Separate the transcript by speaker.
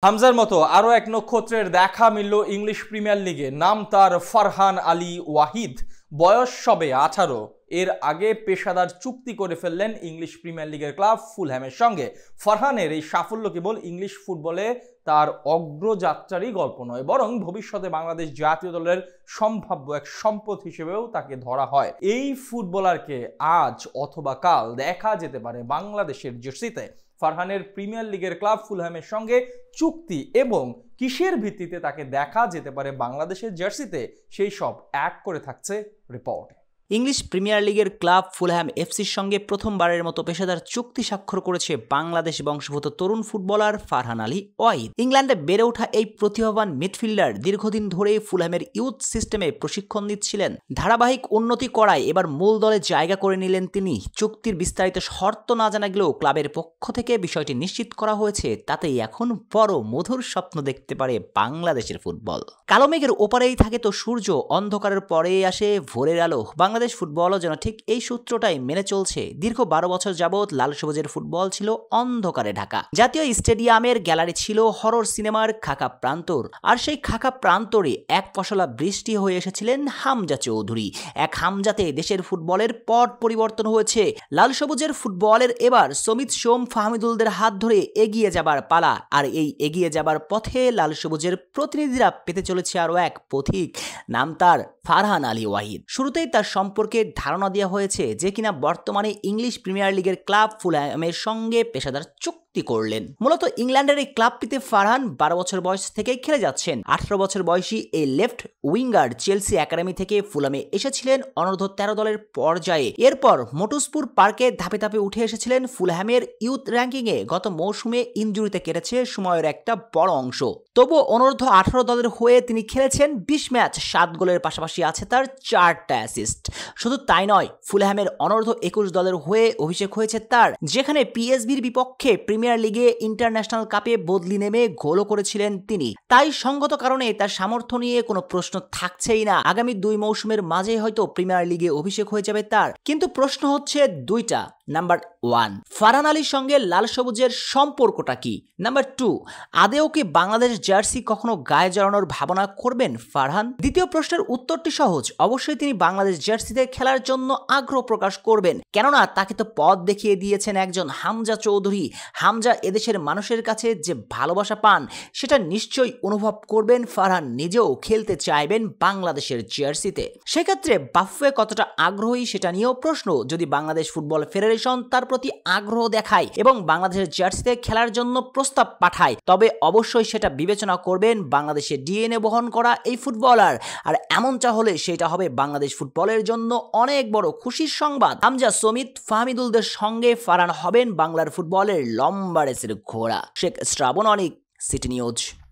Speaker 1: হামজার মতো আরও এক নক্ষত্রের দেখা মিলল ইংলিশ প্রিমিয়ার লিগে। নাম তার ফারহান আলী ওয়াহিদ। বয়স সবে 18। এর আগে পেশাদার চুক্তি করে ফেললেন ইংলিশ প্রিমিয়ার লিগের ক্লাব ফুলহ্যামের সঙ্গে। ফারহানের এই সাফল্য কেবল ইংলিশ ফুটবলে তার অগ্রযাত্রারই গল্প নয়, বরং ভবিষ্যতে বাংলাদেশ জাতীয় দলের সম্ভাব্য এক সম্পদ হিসেবেও তাকে ধরা হয়। এই ফুটবলারকে আজ অথবা কাল দেখা যেতে পারে বাংলাদেশের জার্সিতে। ফারহানের প্রিমিয়ার লিগের ক্লাব ফুলহ্যামের সঙ্গে চুক্তি এবং কিসের ভিত্তিতে তাকে দেখা যেতে পারে বাংলাদেশের জার্সিতে, সেই সব এক করে থাকছে রিপোর্টে।
Speaker 2: ইংলিশ প্রিমিয়ার লিগের ক্লাব ফুলহ্যাম এফসির সঙ্গে প্রথমবারের মতো পেশাদার চুক্তি স্বাক্ষর করেছে বাংলাদেশ বংশোদ্ভূত তরুণ ফুটবলার ফারহান আলী ওয়াহিদ। ইংল্যান্ডে বেড়ে ওঠা এই প্রতিভাবান মিডফিল্ডার দীর্ঘদিন ধরে ফুলহ্যামের ইউথ সিস্টেমে প্রশিক্ষণ নিচ্ছিলেন। ধারাবাহিক উন্নতি করায় এবার মূল দলে জায়গা করে নিলেন তিনি। চুক্তির বিস্তারিত শর্ত না জানা গেলেও ক্লাবের পক্ষ থেকে বিষয়টি নিশ্চিত করা হয়েছে। তাতেই এখন বড় মধুর স্বপ্ন দেখতে পারে বাংলাদেশের ফুটবল। কালো মেঘের ওপারেই থাকে তো সূর্য, অন্ধকারের পরেই আসে ভোরের আলো। বাংলাদেশ ফুটবলও যেন ঠিক এই সূত্রটাই মেনে চলছে। দীর্ঘ 12 বছর যাবৎ লাল সবুজের ফুটবল ছিল অন্ধকারে ঢাকা। জাতীয় স্টেডিয়ামের গ্যালারি ছিল হরর সিনেমার খাকা প্রান্তর, আর সেই খাকা প্রান্তরে এক পশলা বৃষ্টি হয়ে এসেছিলেন হামজা চৌধুরী। এক হামজাতে দেশের ফুটবলের পট পরিবর্তন হয়েছে। লাল সবুজের ফুটবলের এবার সমিত সোম ফাহমিদুলদের হাত ধরে এগিয়ে যাবার পালা। আর এই এগিয়ে যাবার পথে লাল সবুজের প্রতিনিধিরা পেতে চলেছে আরও এক পথিক। নাম তার ফারহান আলী ওয়াহিদ। শুরুতেই তার সম্পর্কে ধারণা দেওয়া হয়েছে যে কিনা বর্তমানে ইংলিশ প্রিমিয়ার লিগের ক্লাব ফুলহ্যামের সঙ্গে পেশাদার চুক্তি করলেন। মূলত ইংল্যান্ডের এই ক্লাবটিতে ফারহান 12 বছর বয়স থেকে খেলে যাচ্ছেন। 18 বছর বয়সী এই লেফট উইঙ্গার চেলসি একাডেমি থেকে ফুলহ্যামে এসেছিলেন অনূর্ধ্ব 13 দলের পর্যায়ে। এরপর মোটুসপুর পার্কে ধাপে ধাপে উঠে এসেছিলেন ফুলহ্যামের ইউথ র্যাঙ্কিংয়ে। গত মৌসুমে ইনজুরিতে কেটেছে সময়ের একটা বড় অংশ। তবুও অনূর্ধ্ব 18 দলের হয়ে তিনি খেলেছেন 20 ম্যাচ, 7 গোলের পাশাপাশি আছে তার 4টা অ্যাসিস্ট। শুধু তাই নয়, ফুলহ্যামের অনূর্ধ্ব 21 দলের হয়ে অভিষেক হয়েছে তার, যেখানে পিএসভির বিপক্ষে প্রিমিয়ার লিগে ইন্টারন্যাশনাল কাপে বদলি নেমে গোলও করেছিলেন তিনি। তাই সঙ্গত কারণে তার সামর্থ্য নিয়ে কোনো প্রশ্ন থাকছেই না। আগামী 2 মৌসুমের মাঝে হয়তো প্রিমিয়ার লিগে অভিষেক হয়ে যাবে তার। কিন্তু প্রশ্ন হচ্ছে দুইটা। নাম্বার 1, ফারহান আলীর সঙ্গে লাল সবুজের সম্পর্কটা কি? নাম্বার 2, আদেও কি বাংলাদেশ জার্সি কখনো গায়ে জড়ানোর ভাবনা করবেন ফারহান? দ্বিতীয় প্রশ্নের উত্তরটি সহজ। অবশ্যই তিনি বাংলাদেশ জার্সিতে খেলার জন্য আগ্রহ প্রকাশ করবেন, কেননা তাকে তো পথ দেখিয়ে দিয়েছেন একজন হামজা চৌধুরী। হামজা এদেশের মানুষের কাছে যে ভালোবাসা পান সেটা নিশ্চয়ই অনুভব করবেন। ফারহান নিজেও খেলতে চাইবেন বাংলাদেশের জার্সিতে। সেক্ষেত্রে বাফুয়ে কতটা আগ্রহী সেটা নিয়েও প্রশ্ন। যদি বাংলাদেশ ফুটবল ফেডারেশন তার প্রতি আগ্রহ দেখায় এবং বাংলাদেশের জার্সিতে খেলার জন্য প্রস্তাব পাঠায়, তবে অবশ্যই সেটা বিবেচনা করবেন বাংলাদেশের ডিএনএ বহন করা এই ফুটবলার। আর এমনটা হলে সেটা হবে বাংলাদেশ ফুটবলের জন্য অনেক বড় খুশির সংবাদ। হামজা, সমিত, ফাহমিদুলদের সঙ্গে ফারহান হবেন বাংলার ফুটবলের লম্বা রেসের ঘোড়া। শেখ শ্রাবণ অনিক, সিটি নিউজ।